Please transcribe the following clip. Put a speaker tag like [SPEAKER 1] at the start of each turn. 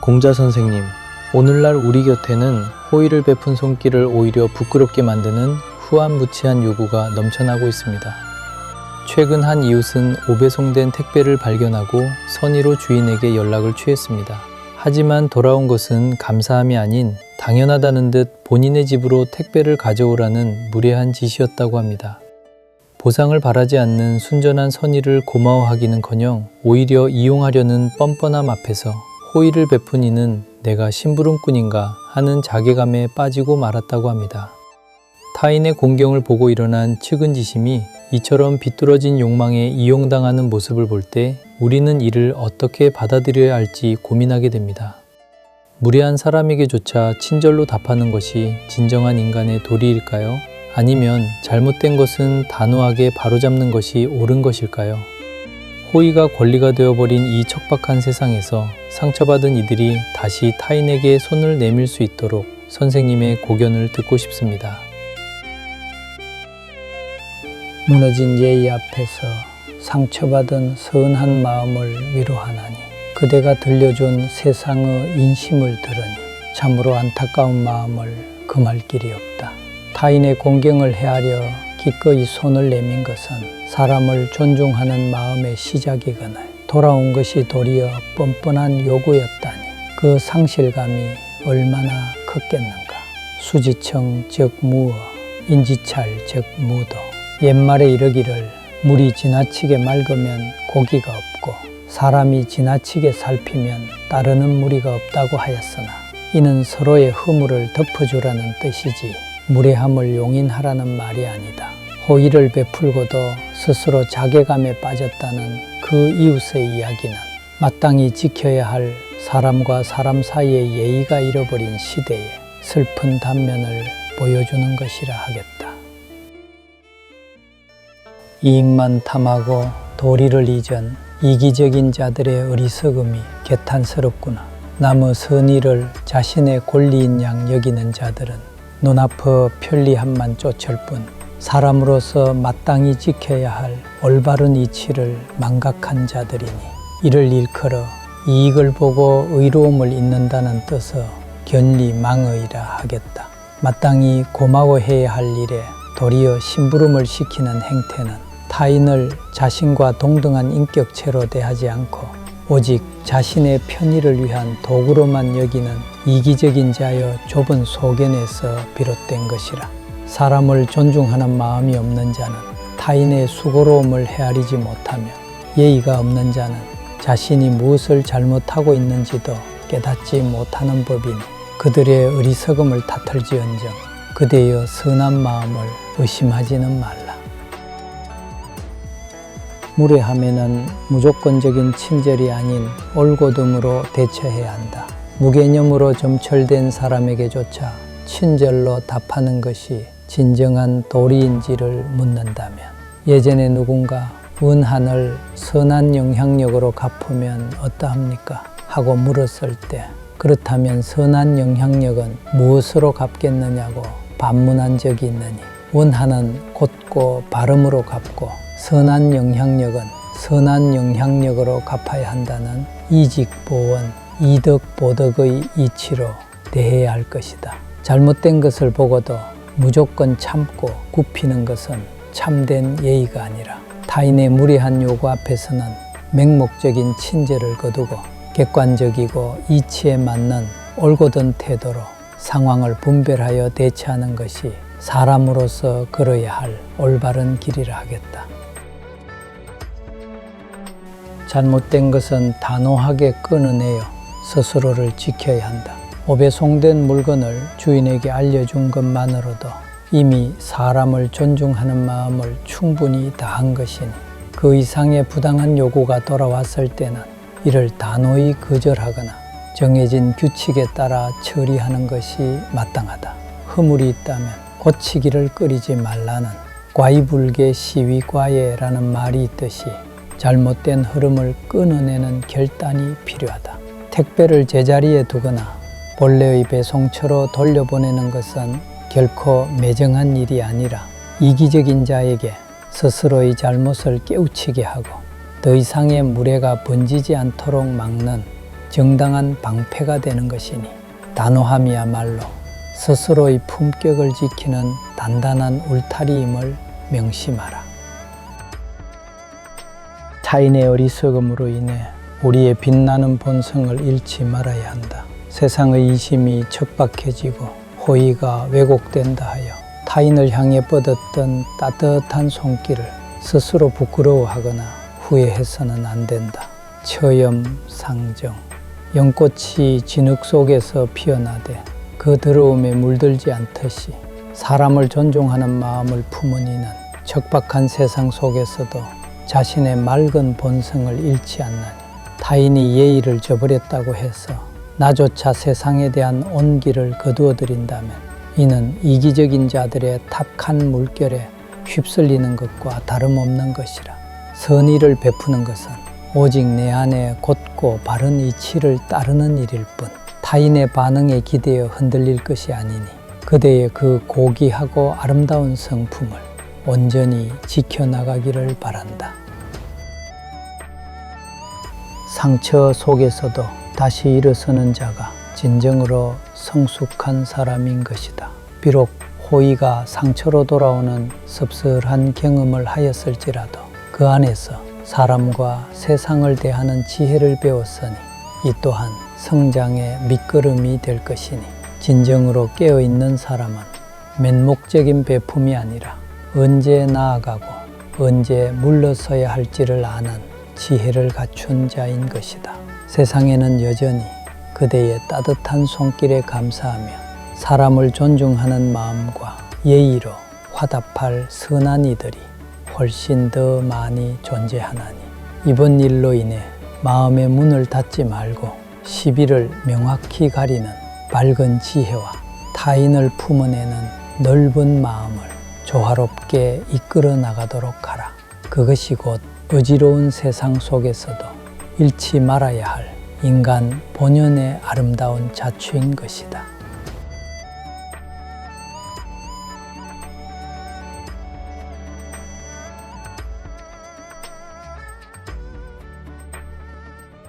[SPEAKER 1] 공자 선생님, 오늘날 우리 곁에는 호의를 베푼 손길을 오히려 부끄럽게 만드는 후안무치한 요구가 넘쳐나고 있습니다. 최근 한 이웃은 오배송된 택배를 발견하고 선의로 주인에게 연락을 취했습니다. 하지만 돌아온 것은 감사함이 아닌 당연하다는 듯 본인의 집으로 택배를 가져오라는 무례한 지시였다고 합니다. 보상을 바라지 않는 순전한 선의를 고마워하기는커녕 오히려 이용하려는 뻔뻔함 앞에서 호의를 베푼 이는 내가 심부름꾼인가 하는 자괴감에 빠지고 말았다고 합니다. 타인의 공경을 보고 일어난 측은지심이 이처럼 비뚤어진 욕망에 이용당하는 모습을 볼 때 우리는 이를 어떻게 받아들여야 할지 고민하게 됩니다. 무례한 사람에게조차 친절로 답하는 것이 진정한 인간의 도리일까요? 아니면 잘못된 것은 단호하게 바로잡는 것이 옳은 것일까요? 호의가 권리가 되어버린 이 척박한 세상에서 상처받은 이들이 다시 타인에게 손을 내밀 수 있도록 선생님의 고견을 듣고 싶습니다.
[SPEAKER 2] 무너진 예의 앞에서 상처받은 선한 마음을 위로하나니 그대가 들려준 세상의 인심을 들으니 참으로 안타까운 마음을 금할 길이 없다. 타인의 공경을 헤아려 기꺼이 손을 내민 것은 사람을 존중하는 마음의 시작이거늘 돌아온 것이 도리어 뻔뻔한 요구였다니 그 상실감이 얼마나 컸겠는가. 수지청 즉 무어, 인지찰 즉 무도. 옛말에 이르기를 물이 지나치게 맑으면 고기가 없고 사람이 지나치게 살피면 따르는 무리가 없다고 하였으나 이는 서로의 허물을 덮어주라는 뜻이지 무례함을 용인하라는 말이 아니다. 호의를 베풀고도 스스로 자괴감에 빠졌다는 그 이웃의 이야기는 마땅히 지켜야 할 사람과 사람 사이의 예의가 잃어버린 시대에 슬픈 단면을 보여주는 것이라 하겠다. 이익만 탐하고 도리를 잊은 이기적인 자들의 어리석음이 개탄스럽구나. 남의 선의를 자신의 권리인 양 여기는 자들은 눈앞의 편리함만 쫓을 뿐 사람으로서 마땅히 지켜야 할 올바른 이치를 망각한 자들이니 이를 일컬어 이익을 보고 의로움을 잇는다는 뜻의 견리망의라 하겠다. 마땅히 고마워해야 할 일에 도리어 심부름을 시키는 행태는 타인을 자신과 동등한 인격체로 대하지 않고 오직 자신의 편의를 위한 도구로만 여기는 이기적인 자여 좁은 소견에서 비롯된 것이라. 사람을 존중하는 마음이 없는 자는 타인의 수고로움을 헤아리지 못하며 예의가 없는 자는 자신이 무엇을 잘못하고 있는지도 깨닫지 못하는 법이니 그들의 어리석음을 탓할지언정 그대의 선한 마음을 의심하지는 말라. 무례함에는 무조건적인 친절이 아닌 올곧음으로 대처해야 한다. 무개념으로 점철된 사람에게조차 친절로 답하는 것이 진정한 도리인지를 묻는다면 예전에 누군가 은한을 선한 영향력으로 갚으면 어떠합니까? 하고 물었을 때 그렇다면 선한 영향력은 무엇으로 갚겠느냐고 반문한 적이 있느니 원한은 곧고 발음으로 갚고 선한 영향력은 선한 영향력으로 갚아야 한다는 이직보원, 이덕보덕의 이치로 대해야 할 것이다. 잘못된 것을 보고도 무조건 참고 굽히는 것은 참된 예의가 아니라 타인의 무례한 요구 앞에서는 맹목적인 친절을 거두고 객관적이고 이치에 맞는 올곧은 태도로 상황을 분별하여 대처하는 것이 사람으로서 걸어야 할 올바른 길이라 하겠다. 잘못된 것은 단호하게 끊어내어 스스로를 지켜야 한다. 오배송된 물건을 주인에게 알려준 것만으로도 이미 사람을 존중하는 마음을 충분히 다한 것이니 그 이상의 부당한 요구가 돌아왔을 때는 이를 단호히 거절하거나 정해진 규칙에 따라 처리하는 것이 마땅하다. 허물이 있다면 고치기를 꺼리지 말라는 과이불개 시위과예라는 말이 있듯이 잘못된 흐름을 끊어내는 결단이 필요하다. 택배를 제자리에 두거나 본래의 배송처로 돌려보내는 것은 결코 매정한 일이 아니라 이기적인 자에게 스스로의 잘못을 깨우치게 하고 더 이상의 무례가 번지지 않도록 막는 정당한 방패가 되는 것이니 단호함이야말로 스스로의 품격을 지키는 단단한 울타리임을 명심하라. 타인의 어리석음으로 인해 우리의 빛나는 본성을 잃지 말아야 한다. 세상의 이심이 척박해지고 호의가 왜곡된다 하여 타인을 향해 뻗었던 따뜻한 손길을 스스로 부끄러워하거나 후회해서는 안 된다. 처염상정, 연꽃이 진흙 속에서 피어나되 그 더러움에 물들지 않듯이 사람을 존중하는 마음을 품은 이는 척박한 세상 속에서도 자신의 맑은 본성을 잃지 않나니, 타인이 예의를 저버렸다고 해서 나조차 세상에 대한 온기를 거두어들인다면 이는 이기적인 자들의 탁한 물결에 휩쓸리는 것과 다름없는 것이라. 선의를 베푸는 것은 오직 내 안에 곧고 바른 이치를 따르는 일일 뿐 타인의 반응에 기대어 흔들릴 것이 아니니 그대의 그 고귀하고 아름다운 성품을 온전히 지켜나가기를 바란다. 상처 속에서도 다시 일어서는 자가 진정으로 성숙한 사람인 것이다. 비록 호의가 상처로 돌아오는 섭섭한 경험을 하였을지라도 그 안에서 사람과 세상을 대하는 지혜를 배웠으니 이 또한 성장의 밑거름이 될 것이니, 진정으로 깨어있는 사람은 맨목적인 베품이 아니라 언제 나아가고 언제 물러서야 할지를 아는 지혜를 갖춘 자인 것이다. 세상에는 여전히 그대의 따뜻한 손길에 감사하며 사람을 존중하는 마음과 예의로 화답할 선한 이들이 훨씬 더 많이 존재하나니, 이번 일로 인해 마음의 문을 닫지 말고 시비를 명확히 가리는 밝은 지혜와 타인을 품어내는 넓은 마음을 조화롭게 이끌어 나가도록 하라. 그것이 곧 어지러운 세상 속에서도 잃지 말아야 할 인간 본연의 아름다운 자취인 것이다.